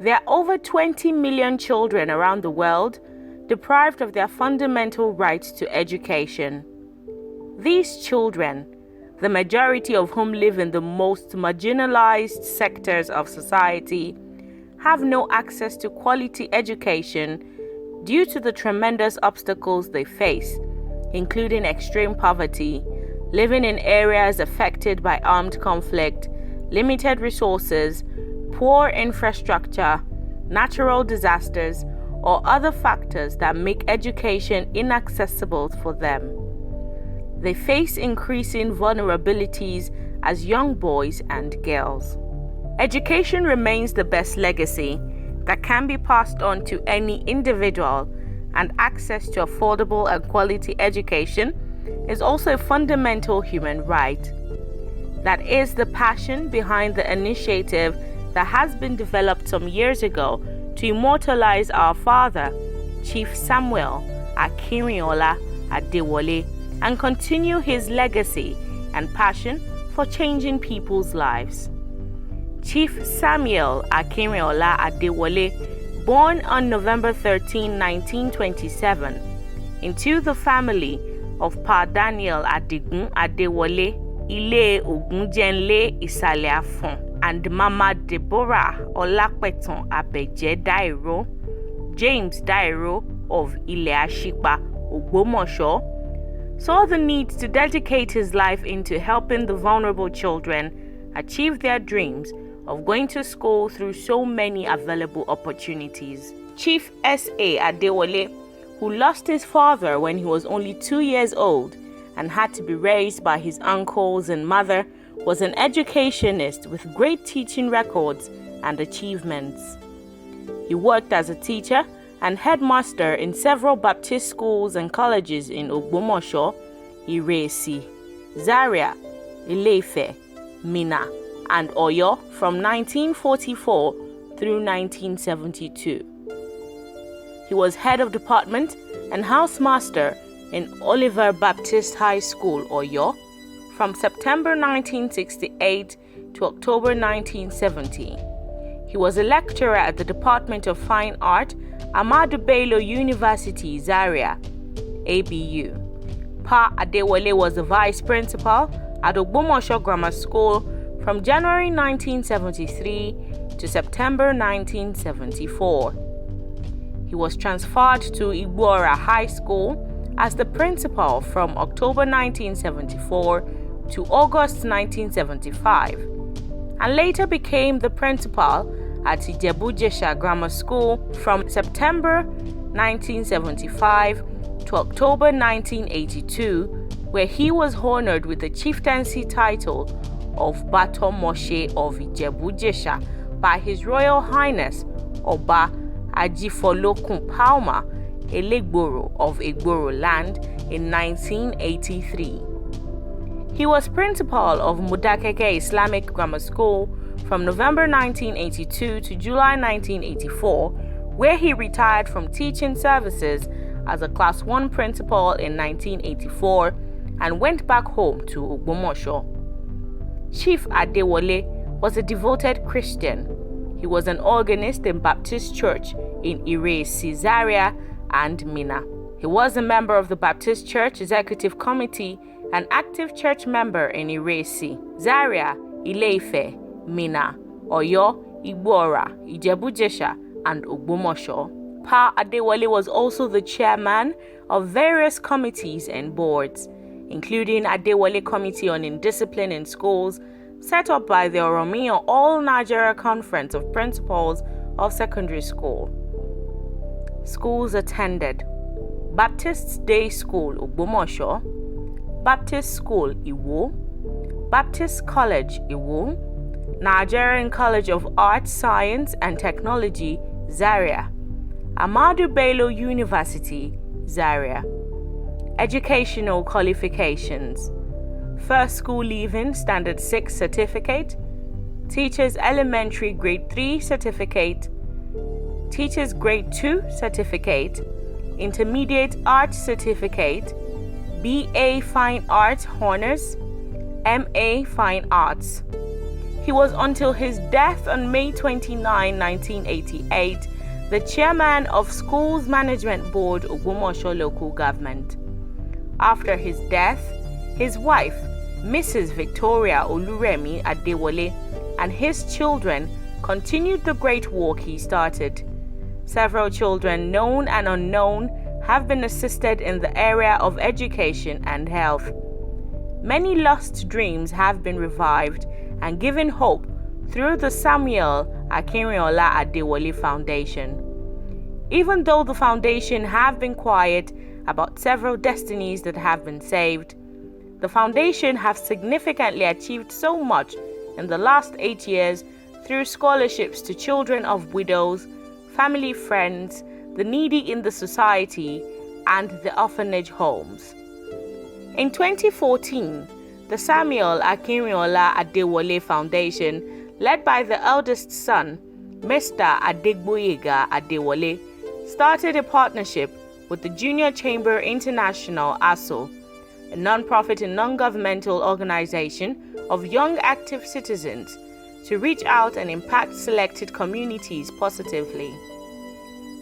There are over 20 million children around the world deprived of their fundamental rights to education. These children, the majority of whom live in the most marginalized sectors of society, have no access to quality education due to the tremendous obstacles they face, including extreme poverty, living in areas affected by armed conflict, limited resources, poor infrastructure, natural disasters, or other factors that make education inaccessible for them. They face increasing vulnerabilities as young boys and girls. Education remains the best legacy that can be passed on to any individual, and access to affordable and quality education is also a fundamental human right. That is the passion behind the initiative that has been developed some years ago to immortalize our father, Chief Samuel Akinrinola Adewole, and continue his legacy and passion for changing people's lives. Chief Samuel Akinrinola Adewole, born on November 13, 1927, into the family of Pa Daniel Adigun Adewole, Ile Ogunjenle Isale Afon, and Mama Deborah Olapetan Abeje Dairo, James Dairo of Ile Ashipa, Ogbomoso, saw the need to dedicate his life into helping the vulnerable children achieve their dreams of going to school through so many available opportunities. Chief S.A. Adewole, who lost his father when he was only 2 years old and had to be raised by his uncles and mother, was an educationist with great teaching records and achievements. He worked as a teacher and headmaster in several Baptist schools and colleges in Ogbomoso, Iresi, Zaria, Ile-Ife, Minna, and Oyo from 1944 through 1972. He was head of department and housemaster in Oliver Baptist High School, Oyo, from September 1968 to October 1970. He was a lecturer at the Department of Fine Art, Ahmadu Bello University, Zaria, ABU. Pa Adewole was the vice principal at Ogbomoso Grammar School from January 1973 to September 1974. He was transferred to Igbora High School as the principal from October 1974 to August 1975, and later became the principal at Ijebu-Jesha Grammar School from September 1975 to October 1982, where he was honored with the chieftaincy title of Baton Moshe of Ijebu-Jesha by His Royal Highness Oba Ajifolokun Palma Elegboro of Egboro Land in 1983. He was principal of Modakeke Islamic Grammar School from November 1982 to July 1984, where he retired from teaching services as a Class 1 principal in 1984 and went back home to Ogbomoso. Chief Adewole was a devoted Christian. He was an organist in Baptist Church in Iresi, Zaria, and Minna. He was a member of the Baptist Church Executive Committee, an active church member in Iresi, Zaria, Ile-Ife, Minna, Oyo, Igbora, Ijebu-Jesha, and Ogbomoso. Pa Adewole was also the chairman of various committees and boards, including Adewole Committee on Indiscipline in Schools, set up by the Oromiyan All Nigeria Conference of Principals of Secondary School. Schools attended: Baptist Day School, Ogbomoso; Baptist School, Iwo; Baptist College, Iwo; Nigerian College of Arts, Science and Technology, Zaria; Ahmadu Bello University, Zaria. Educational qualifications: First School Leaving Standard 6 Certificate, Teachers Elementary Grade 3 Certificate, Teachers Grade 2 Certificate, Intermediate Arts Certificate, BA Fine Arts Honors, MA Fine Arts. He was until his death on May 29, 1988, the chairman of Schools Management Board, Ogbomoso Local Government. After his death, his wife, Mrs. Victoria Oluremi Adewole, and his children continued the great work he started. Several children, known and unknown, have been assisted in the area of education and health. Many lost dreams have been revived and given hope through the Samuel Akinrinola Adewole Foundation. Even though the foundation have been quiet about several destinies that have been saved, the foundation have significantly achieved so much in the last 8 years through scholarships to children of widows, family friends, the needy in the society, and the orphanage homes. In 2014, the Samuel Akinrinola Adewole Foundation, led by the eldest son, Mr. Adewole Adewole, started a partnership with the Junior Chamber International ASO, a non-profit and non-governmental organization of young active citizens, to reach out and impact selected communities positively.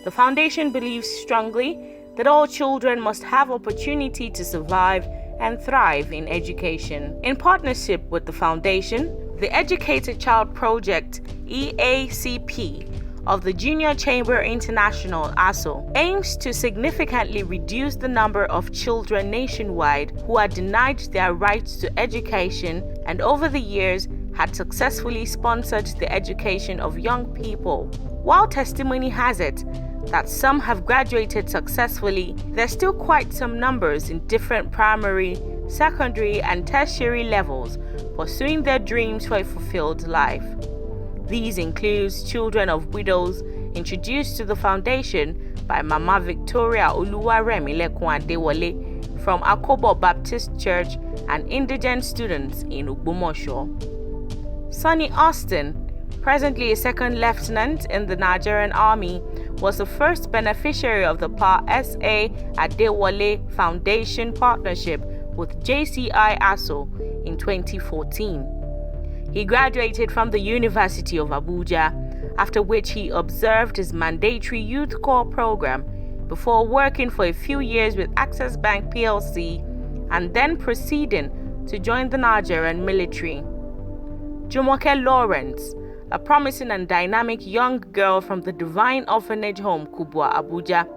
The foundation believes strongly that all children must have opportunity to survive and thrive in education. In partnership with the foundation, the Educate a Child Project EACP of the Junior Chamber International ASO aims to significantly reduce the number of children nationwide who are denied their rights to education, and over the years had successfully sponsored the education of young people. While testimony has it that some have graduated successfully, there's still quite some numbers in different primary, secondary, and tertiary levels pursuing their dreams for a fulfilled life. These include children of widows introduced to the foundation by Mama Victoria Oluwaremi Adewole from Akobo Baptist Church and indigent students in Ogbomoso. Sonny Austin, presently a second lieutenant in the Nigerian Army, was the first beneficiary of the Pa S.A. Adewole Foundation partnership with JCI ASO in 2014. He graduated from the University of Abuja, after which he observed his mandatory Youth Corps program before working for a few years with Access Bank PLC and then proceeding to join the Nigerian military. Jumoke Lawrence, a promising and dynamic young girl from the Divine Orphanage Home, Kubwa, Abuja,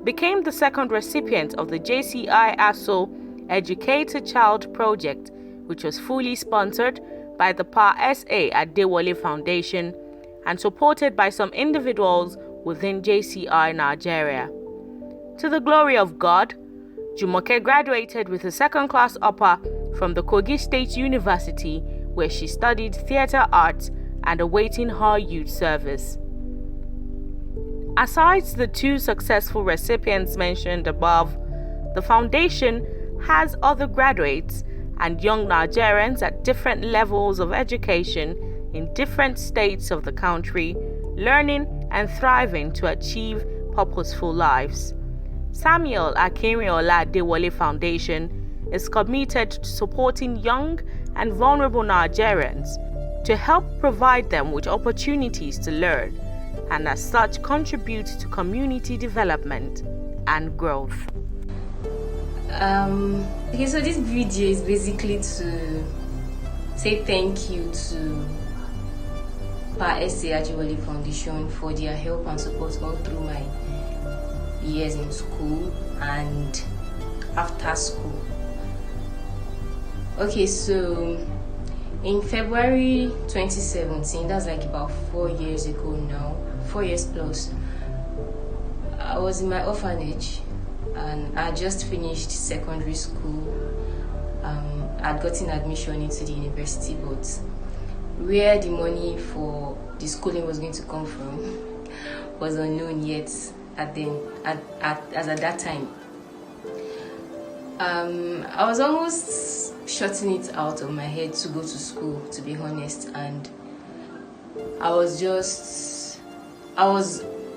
became the second recipient of the JCI ASO Educate a Child project, which was fully sponsored by the Pa S.A. Adewole Foundation and supported by some individuals within JCI Nigeria. To the glory of God, Jumoke graduated with a second-class upper from the Kogi State University, where she studied theatre arts and awaiting her youth service. Aside the two successful recipients mentioned above, the foundation has other graduates and young Nigerians at different levels of education in different states of the country, learning and thriving to achieve purposeful lives. Samuel Akinrinola Adewole Foundation is committed to supporting young and vulnerable Nigerians to help provide them with opportunities to learn, and as such contribute to community development and growth. Okay, so this video is basically to say thank you to Pa S.A. Adewole Foundation for their help and support all through my years in school and after school. Okay, so in February 2017, that's like about 4 years ago now, 4 years plus, I was in my orphanage and I just finished secondary school. I'd gotten admission into the university, but where the money for the schooling was going to come from was unknown yet at that time. I was almost shutting it out of my head to go to school, to be honest, and I was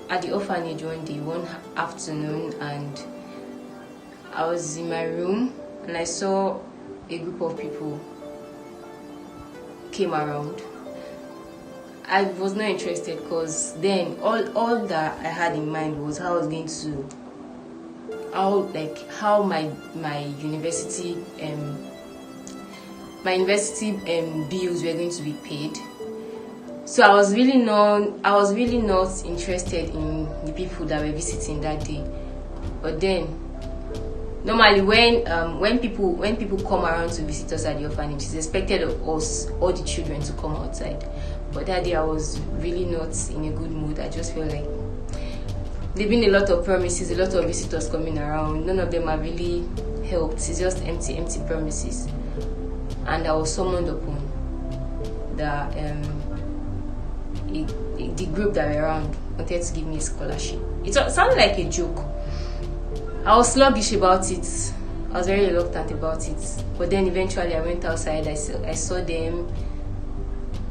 at the orphanage one afternoon, and I was in my room and I saw a group of people came around, I was not interested, because then all that I had in mind was how I was going to, how my university bills were going to be paid. So I was really not interested in the people that were visiting that day. But then, normally when people come around to visit us at the orphanage, it's expected of us, all the children, to come outside. But that day I was really not in a good mood. I just felt like there've been a lot of promises, a lot of visitors coming around. None of them have really helped. It's just empty promises. And I was summoned upon that the group that were around wanted to give me a scholarship. It sounded like a joke. I was sluggish about it. I was very reluctant about it. But then eventually I went outside. I saw them.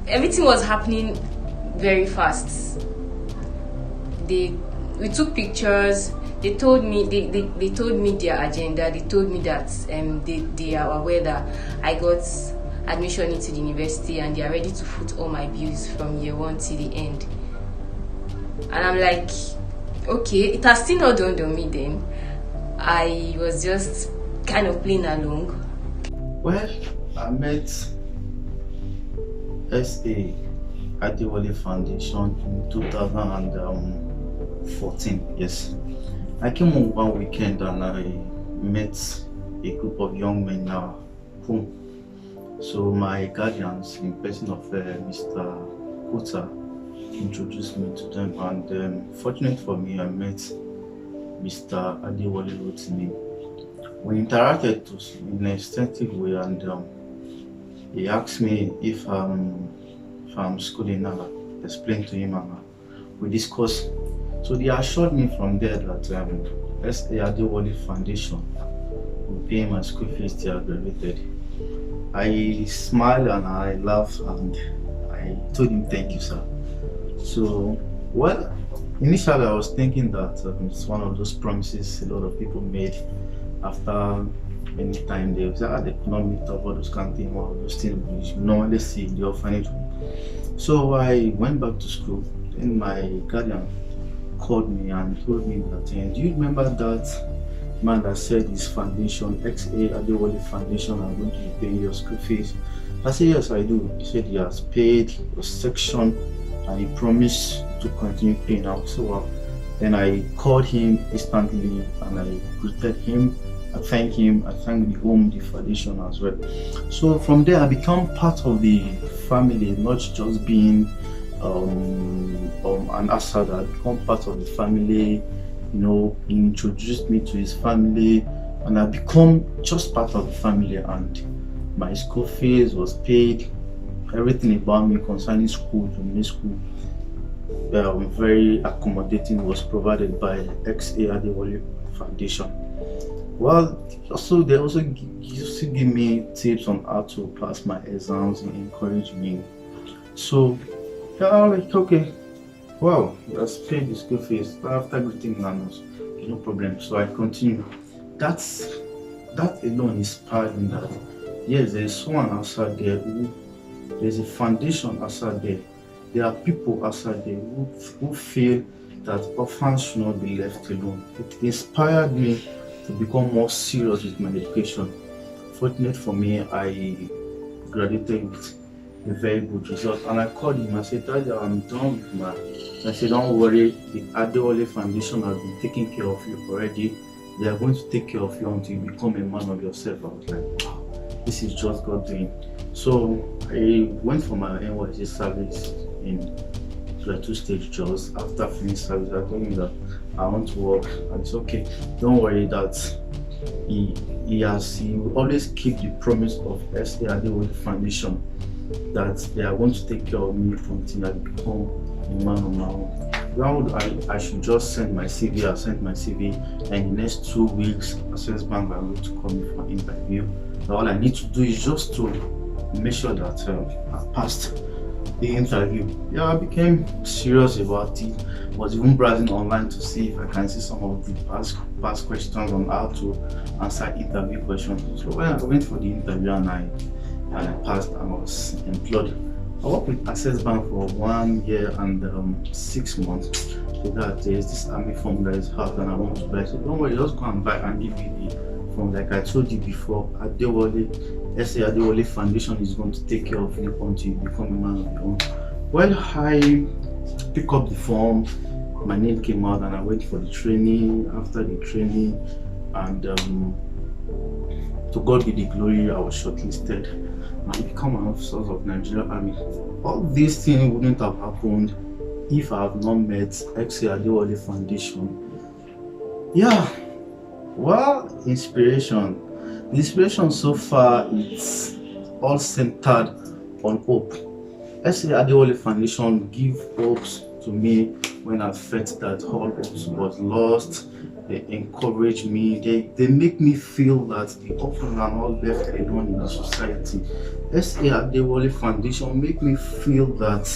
Everything was happening very fast. We took pictures. They told me they told me their agenda. They told me that they are aware that I got admission into the university and they are ready to foot all my bills from year 1 to the end. And I'm like, okay, it has still not dawned on me then. I was just kind of playing along. Well, I met S.A. Adewole Foundation in 2014. Yes, I came on one weekend and I met a group of young men now. So my guardians, in person of Mr. Kota, introduced me to them, and fortunate for me, I met Mr. Adewole Rotimi. We interacted in an extensive way, and he asked me if I'm schooling now. Explained to him, and we discussed. So they assured me from there that S.A. Adewole Foundation will pay my school fees till I graduated. I smiled and I laughed and I told him thank you, sir. So, well, initially I was thinking that it's one of those promises a lot of people made after any time they say, they could not meet up, all those kind of things, one of those things you normally see in the orphanage. So I went back to school, and my guardian called me and told me that, do you remember that man that said his foundation, X.A. Adewole Foundation, are going to be paying your school fees? I said, yes, I do. He said he has paid a section and he promised to continue paying out. So then I called him instantly and I greeted him. I thanked him. I thanked the home, the foundation as well. So from there, I become part of the family, not just being an outsider. I become part of the family. You know, he introduced me to his family, and I become just part of the family. And my school fees was paid. Everything about me concerning school, junior school, very accommodating, was provided by X.A. Adewole Foundation. Well, they also used to give me tips on how to pass my exams and encourage me. So, yeah, I was like, okay, wow, let's pay the school fees. After greeting Nanos, no problem. So I continue. That alone inspired me that yes, there's someone outside there there's a foundation outside there. There are people outside there who feel that orphans should not be left alone. It inspired me to become more serious with my education. Fortunate for me, I graduated with a very good result. And I called him. I said, Daddy, I'm done with my. I said, don't worry, the Adewole Foundation has been taking care of you already. They are going to take care of you until you become a man of yourself. I was like, wow, this is just God doing. So I went for my NYC service in Plateau State Jos. After finishing service, I told him that I want to work, and it's okay. Don't worry that he will always keep the promise of S.A. Adewole Foundation that they are going to take care of me until I become a man on my own. Now I should just send my CV. I sent my CV, and in the next 2 weeks, Access Bank are going to call me for interview. Now all I need to do is just to make sure that I passed the interview. Yeah, I became serious about it. Was even browsing online to see if I can see some of the past questions on how to answer interview questions. So when I went for the interview and I and I passed and I was employed. I worked with Access Bank for 1 year and 6 months. So that there's this army form that is hard and I want to buy. So don't worry, just go and buy and give me the form. Like I told you before, Adewole, SA Adewole Foundation is going to take care of you until you become a man of your own. Well, I pick up the form, my name came out and I went for the training. After the training, and to God be the glory, I was shortlisted and become an officer of Nigerian Army. All these things wouldn't have happened if I have not met SA Adewole Foundation. Yeah, well, inspiration. The inspiration so far it's all centered on hope. SA Adewole Foundation give hopes to me when I felt that all hopes was lost. They encourage me, they make me feel that the orphan are not left alone in the society. SA Adewole Foundation make me feel that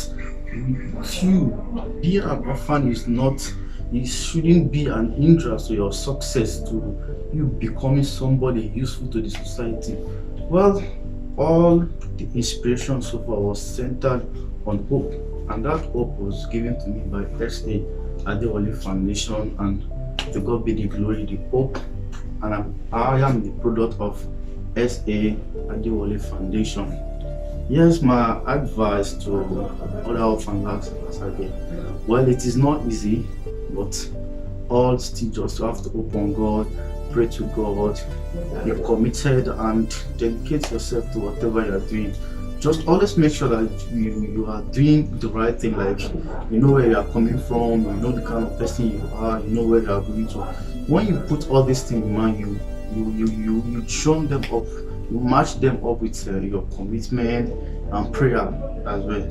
you being an orphan is not, it shouldn't be an hindrance to your success, to you becoming somebody useful to the society. Well, all the inspiration so far was centered on hope, and that hope was given to me by SA Adewole Foundation, and to God be the glory, the hope, and I am the product of SA Adewole Foundation. Yes, my advice to other orphans as I get, well, it is not easy, but all still just have to hope on God, pray to God, be committed and dedicate yourself to whatever you are doing. Just always make sure that you are doing the right thing, like you know where you are coming from, you know the kind of person you are, you know where you are going to. When you put all these things in mind, you tune them up, you match them up with your commitment and prayer as well.